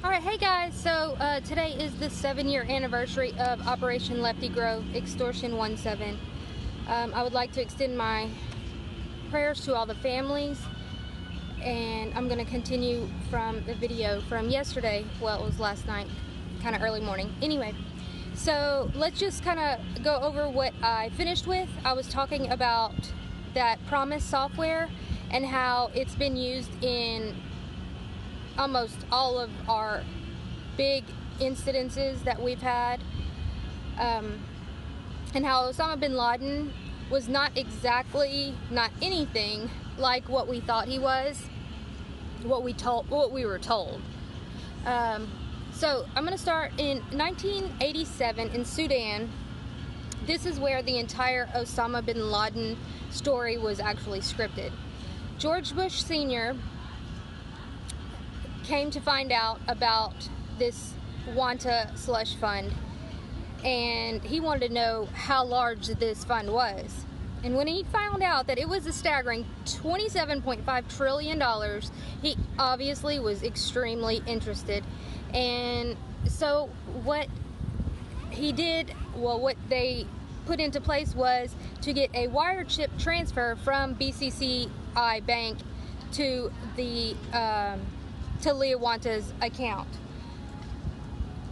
Alright, hey guys, so today is the 7-year anniversary of Operation Lefty Grove Extortion 17. I would like to extend my prayers to all the families, and I'm going to continue from the video from yesterday. Well, it was last night, kind of early morning. Anyway, so let's just kind of go over what I finished with. I was talking about that Promise software and how it's been used in almost all of our big incidences that we've had, and how Osama bin Laden was not anything like what we thought he was, what we were told. So I'm going to start in 1987 in Sudan. This is where the entire Osama bin Laden story was actually scripted. George Bush Sr. came to find out about this Wanta slush fund, and he wanted to know how large this fund was. And when he found out that it was a staggering $27.5 trillion, he obviously was extremely interested. And so what he did, what they put into place was to get a wire chip transfer from BCCI Bank to the to Leah Wanta's account.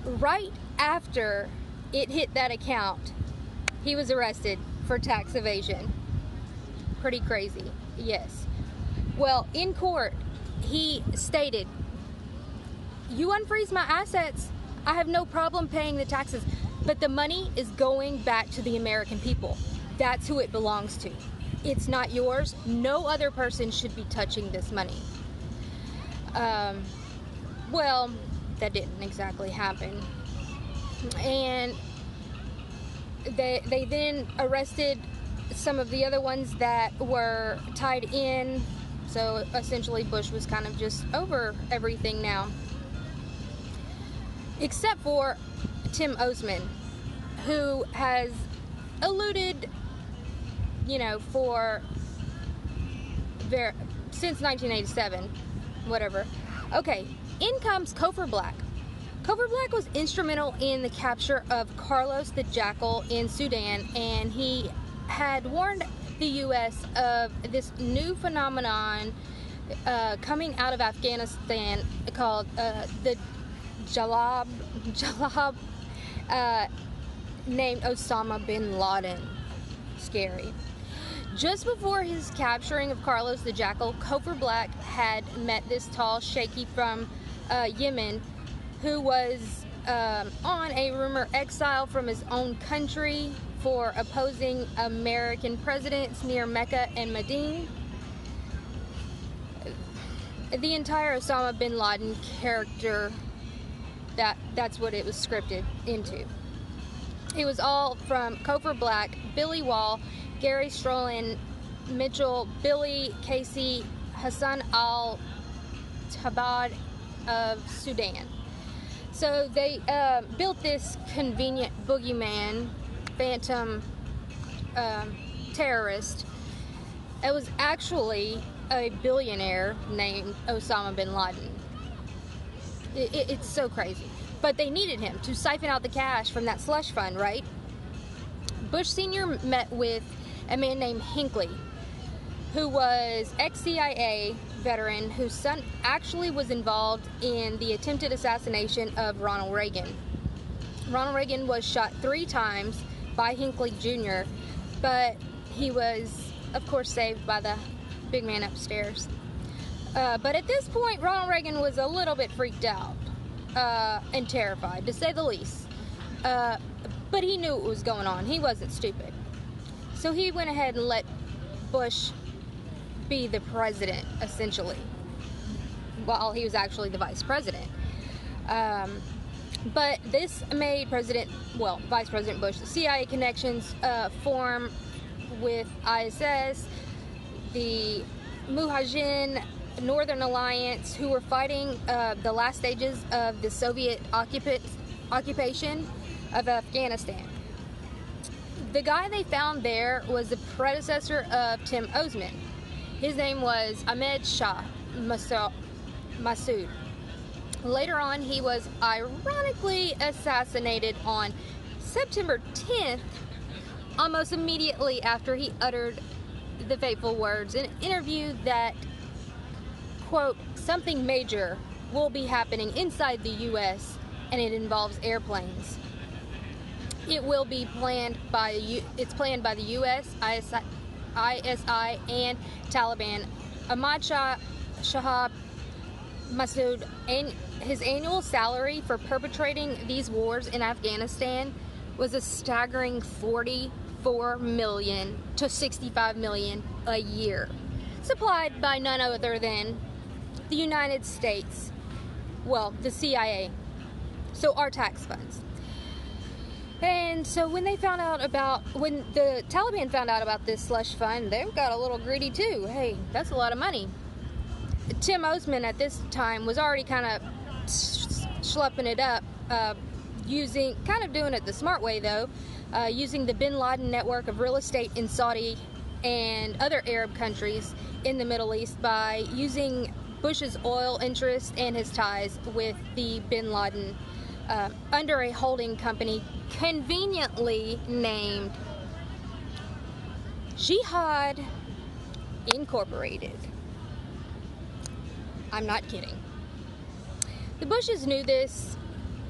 Right after it hit that account, he was arrested for tax evasion. Pretty crazy, yes. Well, in court, he stated, "You unfreeze my assets, I have no problem paying the taxes, but the money is going back to the American people. That's who it belongs to. It's not yours. No other person should be touching this money." Well, that didn't exactly happen. And they then arrested some of the other ones that were tied in. So essentially Bush was kind of just over everything now. Except for Tim Osman, who has eluded, since 1987, whatever. Okay, in comes Cofer Black. Cofer Black was instrumental in the capture of Carlos the Jackal in Sudan, and he had warned the U.S. of this new phenomenon coming out of Afghanistan called the Jalab, named Osama bin Laden. Scary. Just before his capturing of Carlos the Jackal, Cofer Black had met this tall shaky from Yemen, who was on a rumor exile from his own country for opposing American presidents near Mecca and Medina. The entire Osama bin Laden character, that's what it was scripted into. It was all from Cofer Black, Billy Wall, Gary Strolin, Mitchell, Billy Casey, Hassan al-Tabad of Sudan. So they built this convenient boogeyman, phantom terrorist. It was actually a billionaire named Osama bin Laden. It's so crazy. But they needed him to siphon out the cash from that slush fund, right? Bush Sr. met with a man named Hinckley, who was ex-CIA veteran whose son actually was involved in the attempted assassination of Ronald Reagan. Ronald Reagan was shot 3 times by Hinckley Jr., but he was, of course, saved by the big man upstairs. But at this point, Ronald Reagan was a little bit freaked out and terrified, to say the least. But he knew what was going on. He wasn't stupid. So he went ahead and let Bush be the president, essentially, while he was actually the vice president. But this made Vice President Bush, the CIA connections form with ISS, the Mujahideen Northern Alliance, who were fighting the last stages of the Soviet occupation of Afghanistan. The guy they found there was the predecessor of Tim Osman. His name was Ahmed Shah Massoud. Later on, he was ironically assassinated on September 10th, almost immediately after he uttered the fateful words in an interview that, quote, something major will be happening inside the U.S. and it involves airplanes. It will be planned by the U.S., ISI, and Taliban. Ahmad Shah Massoud, and his annual salary for perpetrating these wars in Afghanistan was a staggering $44 million to $65 million a year, supplied by none other than the United States, well, the CIA, so our tax funds. And so when the Taliban found out about this slush fund, they got a little greedy too. Hey, that's a lot of money. Tim Osman at this time was already kind of schlepping it up, doing it the smart way though, using the Bin Laden network of real estate in Saudi and other Arab countries in the Middle East by using Bush's oil interest and his ties with the Bin Laden under a holding company conveniently named Jihad Incorporated. I'm not kidding. The Bushes knew this,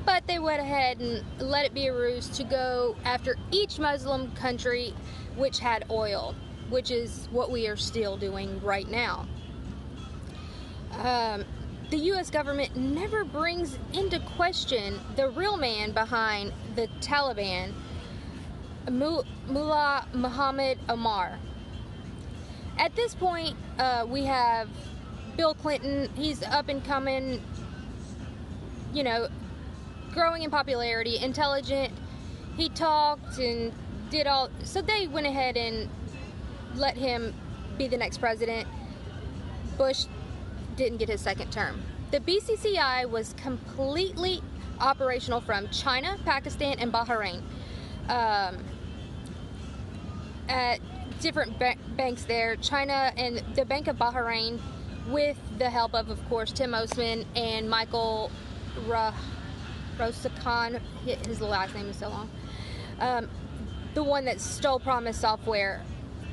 but they went ahead and let it be a ruse to go after each Muslim country which had oil, which is what we are still doing right now. The U.S. government never brings into question the real man behind the Taliban, Mullah Muhammad Omar. At this point, we have Bill Clinton. He's up and coming, growing in popularity, intelligent. He talked and did all, so they went ahead and let him be the next president. Bush didn't get his second term. The BCCI was completely operational from China, Pakistan, and Bahrain. At different banks there, China and the Bank of Bahrain, with the help of course, Tim Osman and Michael Rosicon. His last name is so long. The one that stole Promise Software.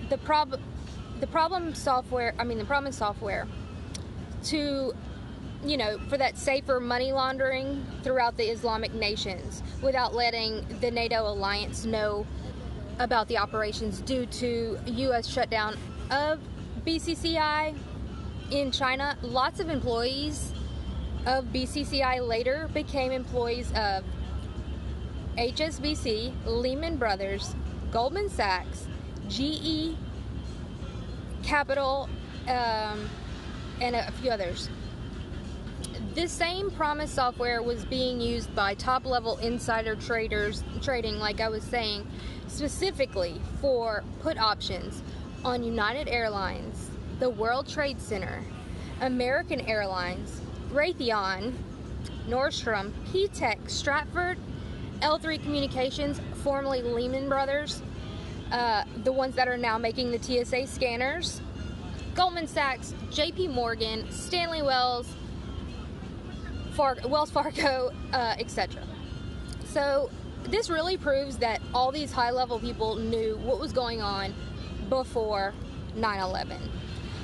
The Promise Software to, for that safer money laundering throughout the Islamic nations without letting the NATO alliance know about the operations due to U.S. shutdown of BCCI in China. Lots of employees of BCCI later became employees of HSBC, Lehman Brothers, Goldman Sachs, GE Capital, and a few others. This same Promise software was being used by top-level insider traders, trading, like I was saying, specifically for put options on United Airlines, the World Trade Center, American Airlines, Raytheon, Nordstrom, P-Tech, Stratford, L3 Communications, formerly Lehman Brothers, the ones that are now making the TSA scanners, Goldman Sachs, JP Morgan, Stanley Wells Fargo, etc. So this really proves that all these high-level people knew what was going on before 9/11.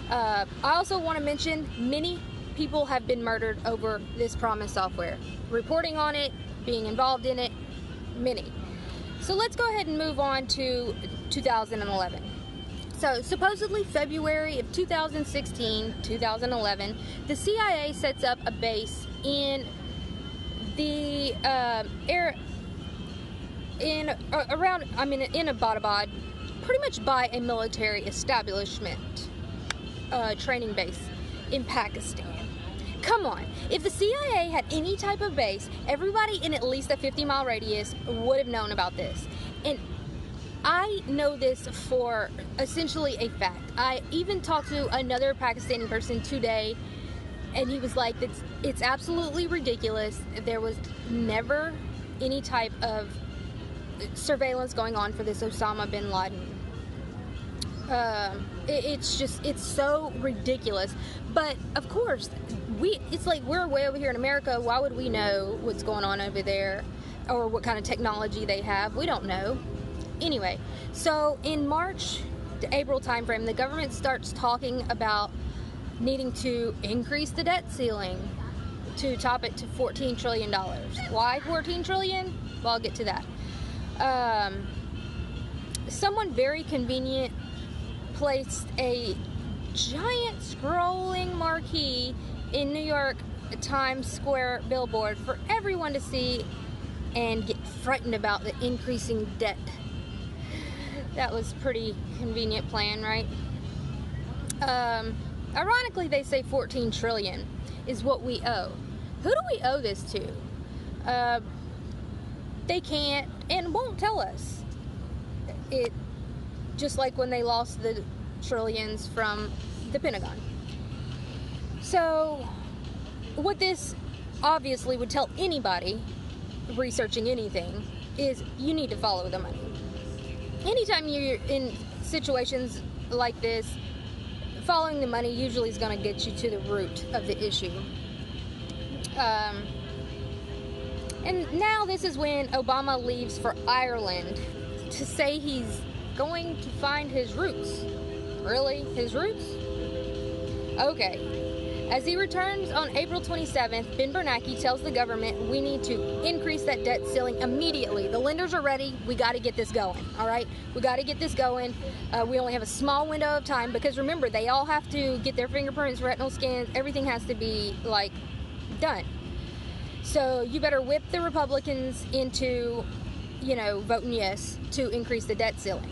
I also want to mention many people have been murdered over this Promise software. Reporting on it, being involved in it, many. So let's go ahead and move on to 2011. So supposedly February of 2011, the CIA sets up a base in the in Abbottabad, pretty much by a military establishment, training base in Pakistan. Come on, if the CIA had any type of base, everybody in at least a 50-mile radius would have known about this. And I know this for essentially a fact. I even talked to another Pakistani person today, and he was like, it's absolutely ridiculous. There was never any type of surveillance going on for this Osama bin Laden It's so ridiculous. But of course, it's like we're way over here in America. Why would we know what's going on over there, or what kind of technology they have? We don't know. Anyway, so in March to April timeframe, the government starts talking about needing to increase the debt ceiling to top it to $14 trillion. Why $14 trillion? Well, I'll get to that. Someone very convenient placed a giant scrolling marquee in New York Times Square billboard for everyone to see and get frightened about the increasing debt. That was pretty convenient plan, right? Ironically, they say 14 trillion is what we owe. Who do we owe this to? They can't and won't tell us. It just like when they lost the trillions from the Pentagon. So, what this obviously would tell anybody researching anything is you need to follow the money. Anytime you're in situations like this, following the money usually is going to get you to the root of the issue. And now this is when Obama leaves for Ireland to say he's going to find his roots. Really? His roots? Okay. As he returns on April 27th, Ben Bernanke tells the government we need to increase that debt ceiling immediately. The lenders are ready. We got to get this going, all right? We got to get this going. We only have a small window of time because remember, they all have to get their fingerprints, retinal scans. Everything has to be, like, done. So you better whip the Republicans into, voting yes to increase the debt ceiling.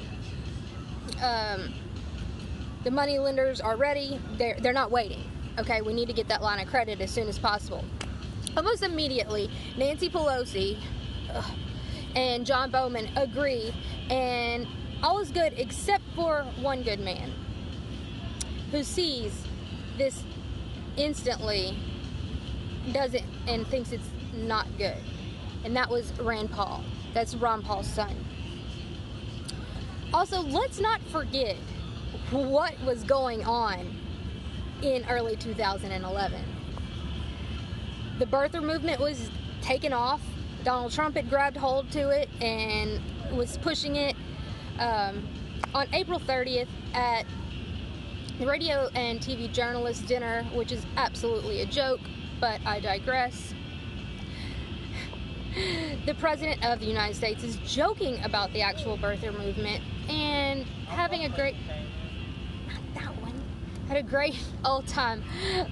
The money lenders are ready. They're not waiting. Okay, we need to get that line of credit as soon as possible. Almost immediately, Nancy Pelosi and John Bowman agree, and all is good except for one good man who sees this instantly, does it, and thinks it's not good. And that was Rand Paul. That's Ron Paul's son. Also, let's not forget what was going on in early 2011. The birther movement was taken off. Donald Trump had grabbed hold to it and was pushing it. On April 30th at the radio and TV journalist dinner, which is absolutely a joke, but I digress. The President of the United States is joking about the actual birther movement and having a great old time,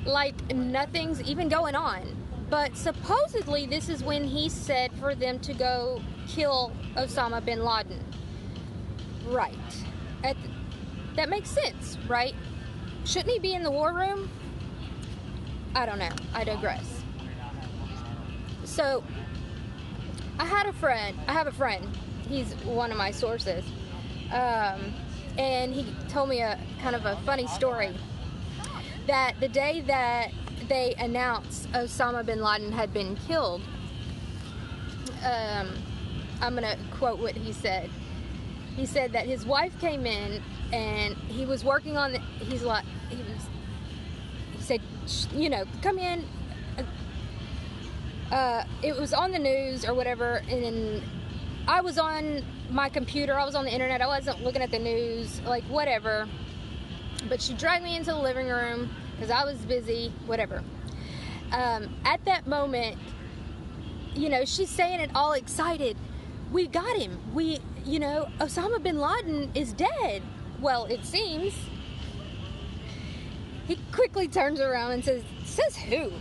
like nothing's even going on. But supposedly this is when he said for them to go kill Osama bin Laden. Right. That makes sense, right? Shouldn't he be in the war room? I don't know. I digress. So, I have a friend. He's one of my sources. And he told me a kind of a funny story that the day that they announced Osama bin Laden had been killed, I'm going to quote what he said. He said that his wife came in and he was working on he said, come in. It was on the news or whatever, and I was on my computer, I was on the internet, I wasn't looking at the news, like whatever. But she dragged me into the living room because I was busy, whatever. At that moment, she's saying it all excited. We got him. Osama bin Laden is dead. Well, it seems. He quickly turns around and says who?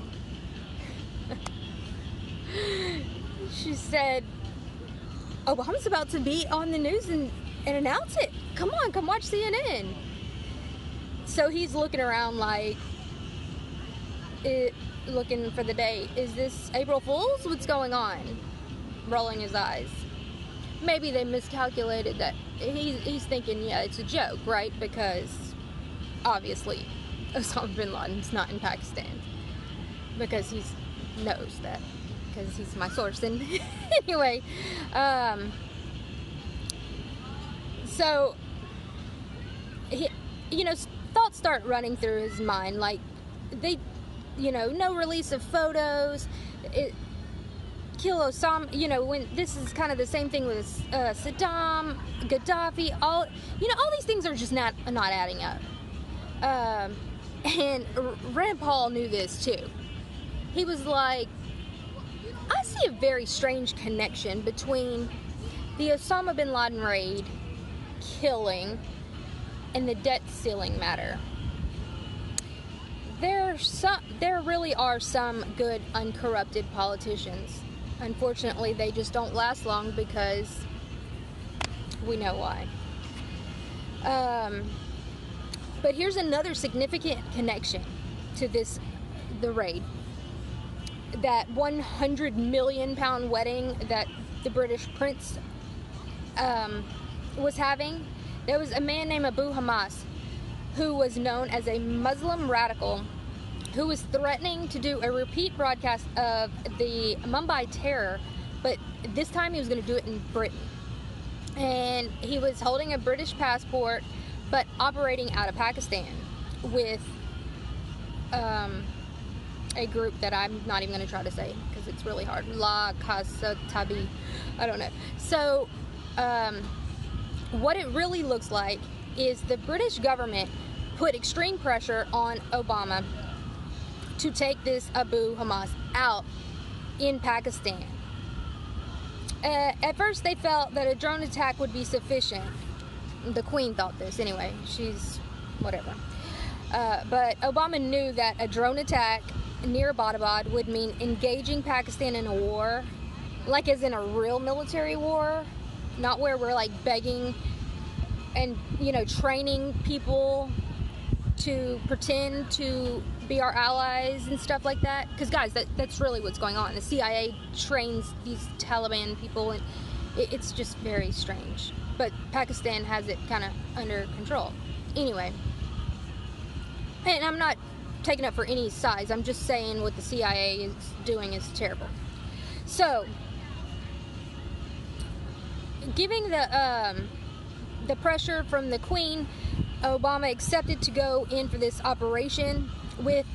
She said, Obama's about to be on the news and announce it. Come on, come watch CNN. So he's looking around like, looking for the date. Is this April Fool's? What's going on? Rolling his eyes. Maybe they miscalculated that. He's thinking, yeah, it's a joke, right? Because obviously Osama bin Laden's not in Pakistan. Because he knows that. Because he's my source. And anyway, so he, thoughts start running through his mind, like no release of photos, kill Osama, when this is kind of the same thing with Saddam, Gaddafi, all these things are just not adding up. And Rand Paul knew this too. He was like, I see a very strange connection between the Osama bin Laden raid, killing, and the debt ceiling matter. There really are some good, uncorrupted politicians. Unfortunately, they just don't last long because we know why. But here's another significant connection to the raid. That 100 million pound wedding that the British prince was having, there was a man named Abu Hamas who was known as a Muslim radical who was threatening to do a repeat broadcast of the Mumbai terror, but this time he was going to do it in Britain. And he was holding a British passport but operating out of Pakistan with a group that I'm not even going to try to say because it's really hard. La Casa Tabi. I don't know. So what it really looks like is the British government put extreme pressure on Obama to take this Abu Hamas out in Pakistan. At first they felt that a drone attack would be sufficient. The Queen thought this anyway. She's whatever. But Obama knew that a drone attack near Abbottabad would mean engaging Pakistan in a war, like as in a real military war, not where we're like begging and training people to pretend to be our allies and stuff like that. Because guys, that's really what's going on. The CIA trains these Taliban people, and it's just very strange. But Pakistan has it kind of under control. Anyway, and I'm not taking up for any sides. I'm just saying what the CIA is doing is terrible. So, giving the pressure from the Queen, Obama accepted to go in for this operation with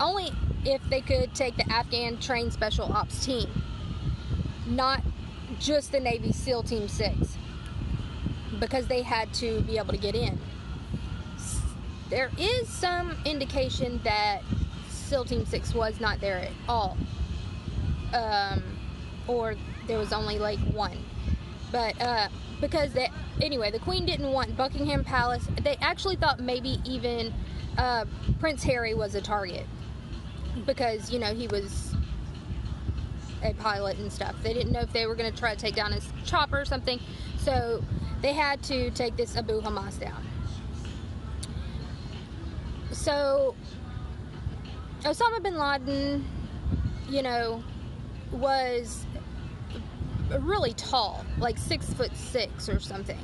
only if they could take the Afghan trained special ops team, not just the Navy SEAL Team 6, because they had to be able to get in. There is some indication that SEAL Team 6 was not there at all, or there was only like one. But because the Queen didn't want Buckingham Palace. They actually thought maybe even Prince Harry was a target because he was a pilot and stuff. They didn't know if they were going to try to take down his chopper or something, so they had to take this Abu Hamas down. So Osama bin Laden, was really tall, like 6'6" or something.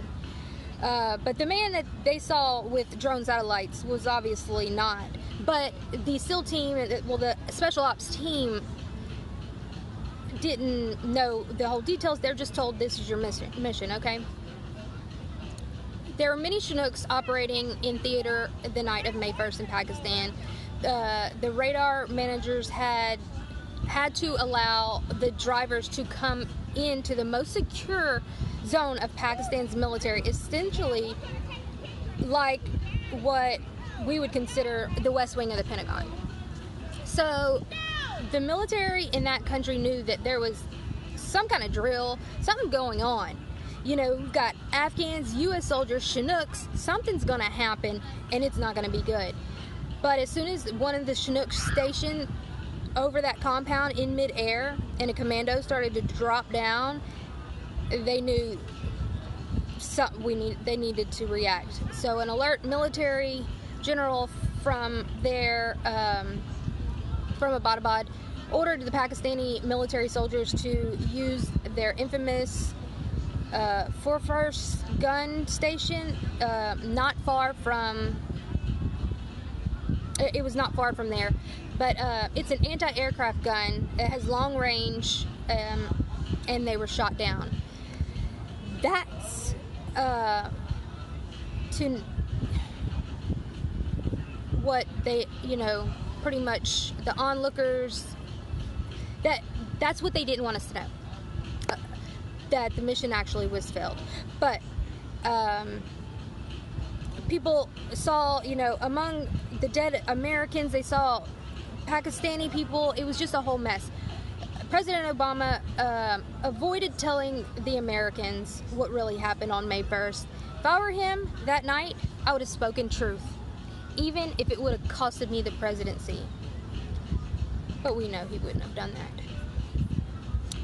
But the man that they saw with drone satellites was obviously not. But the SEAL team, the Special Ops team, didn't know the whole details. They're just told this is your mission, okay? There were many Chinooks operating in theater the night of May 1st in Pakistan. The radar managers had to allow the drivers to come into the most secure zone of Pakistan's military, essentially like what we would consider the West Wing of the Pentagon. So the military in that country knew that there was some kind of drill, something going on. We've got Afghans, U.S. soldiers, Chinooks, something's going to happen, and it's not going to be good. But as soon as one of the Chinooks stationed over that compound in midair and a commando started to drop down, they knew they needed to react. So an alert military general from there, from Abbottabad, ordered the Pakistani military soldiers to use their infamous Force gun station, not far from. It was not far from there, but it's an anti-aircraft gun. It has long range, and they were shot down. That's to what they, pretty much the onlookers, that's what they didn't want us to know, that the mission actually was failed. But people saw, among the dead Americans, they saw Pakistani people. It was just a whole mess. President Obama avoided telling the Americans what really happened on May 1st. If I were him that night, I would have spoken truth, even if it would have costed me the presidency. But we know he wouldn't have done that.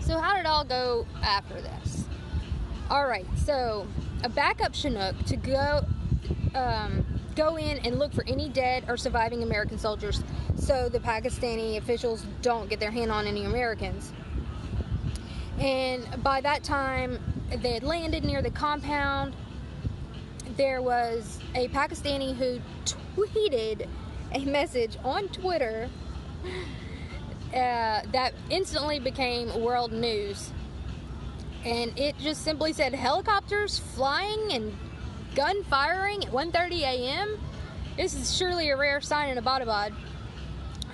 So how did it all go after this? Alright, so a backup Chinook to go in and look for any dead or surviving American soldiers, so the Pakistani officials don't get their hand on any Americans. And by that time, they had landed near the compound. There was a Pakistani who tweeted a message on Twitter that instantly became world news. And it just simply said, helicopters flying and gun firing at 1:30 a.m. This is surely a rare sign in Abbottabad.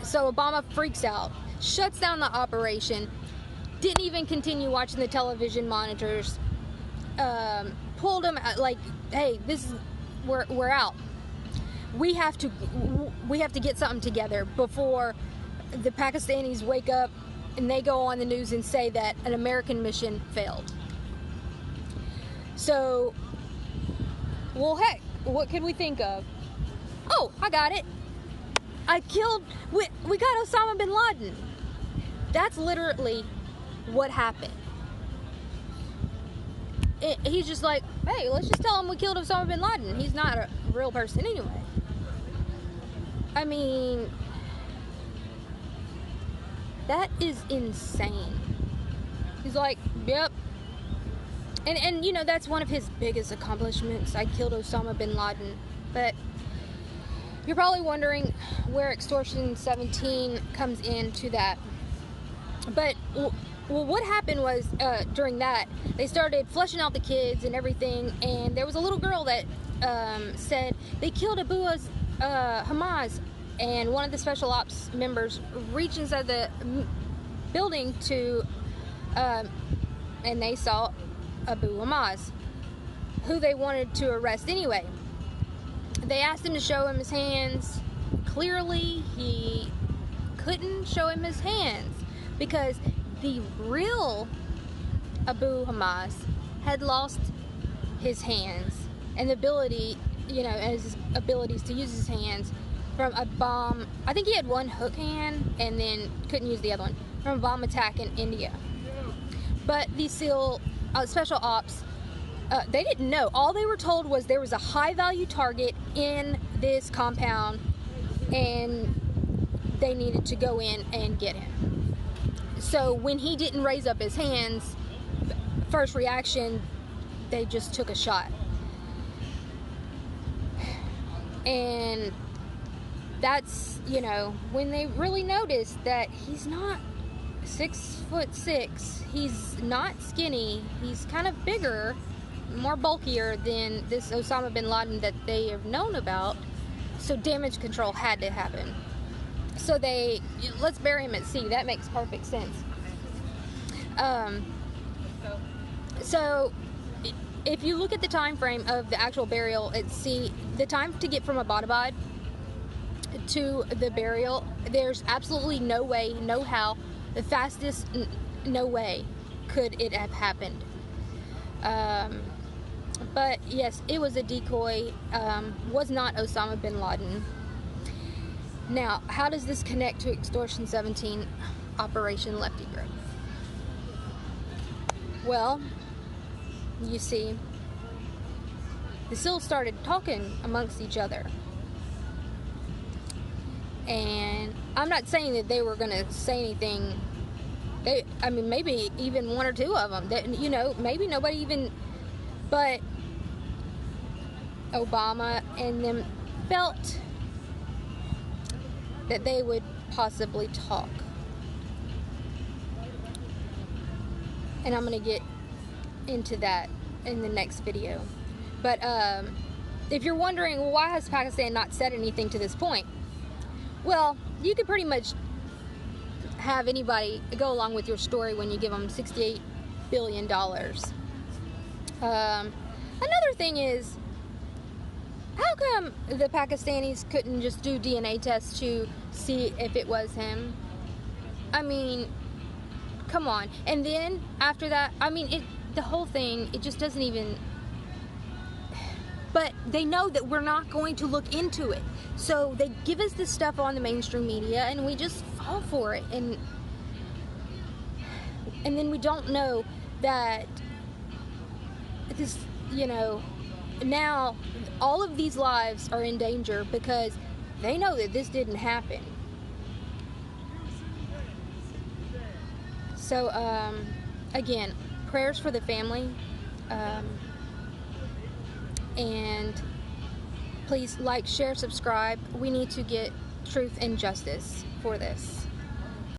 So Obama freaks out, shuts down the operation, didn't even continue watching the television monitors, pulled them like, hey, we're out. We have to get something together before the Pakistanis wake up and they go on the news and say that an American mission failed. So, well, heck, what could we think of? Oh, I got it. We got Osama bin Laden. That's literally what happened. He's just like, hey, let's just tell him we killed Osama bin Laden. He's not a real person anyway. I mean, that is insane. He's like, yep. And that's one of his biggest accomplishments. I killed Osama bin Laden. But you're probably wondering where Extortion 17 comes into that. But, well, what happened was, during that, they started fleshing out the kids and everything, and there was a little girl that said they killed Hamas, and one of the special ops members reached inside the building and they saw Abu Hamas, who they wanted to arrest anyway. They asked him to show him his hands. Clearly, he couldn't show him his hands because the real Abu Hamas had lost his hands and the ability, his abilities to use his hands from a bomb. I think he had one hook hand and then couldn't use the other one from a bomb attack in India. But these special ops, they didn't know. All they were told was there was a high value target in this compound and they needed to go in and get him. So when he didn't raise up his hands, first reaction, they just took a shot. And that's, when they really noticed that he's not 6'6", he's not skinny, he's kind of bigger, more bulkier than this Osama bin Laden that they have known about. So damage control had to happen. So let's bury him at sea. That makes perfect sense. So if you look at the time frame of the actual burial at sea, the time to get from Abbottabad to the burial, there's absolutely no way, no how, the fastest, no way could it have happened. But yes, it was a decoy, was not Osama bin Laden. Now, how does this connect to Extortion 17, Operation Lefty Grove? Well, you see, the SEALs started talking amongst each other. And I'm not saying that they were going to say anything. Maybe even one or two of them. That, maybe nobody even... But Obama and them felt that they would possibly talk. And I'm going to get into that in the next video. But if you're wondering, well, why has Pakistan not said anything to this point? Well, you could pretty much have anybody go along with your story when you give them $68 billion. Another thing is, how come the Pakistanis couldn't just do DNA tests to see if it was him? I mean, come on. And then after that, I mean, the whole thing, it just doesn't even... But they know that we're not going to look into it. So they give us this stuff on the mainstream media and we just fall for it. And then we don't know that this, you know, now all of these lives are in danger because they know that this didn't happen. So, again, prayers for the family. And please like, share, subscribe. We need to get truth and justice for this.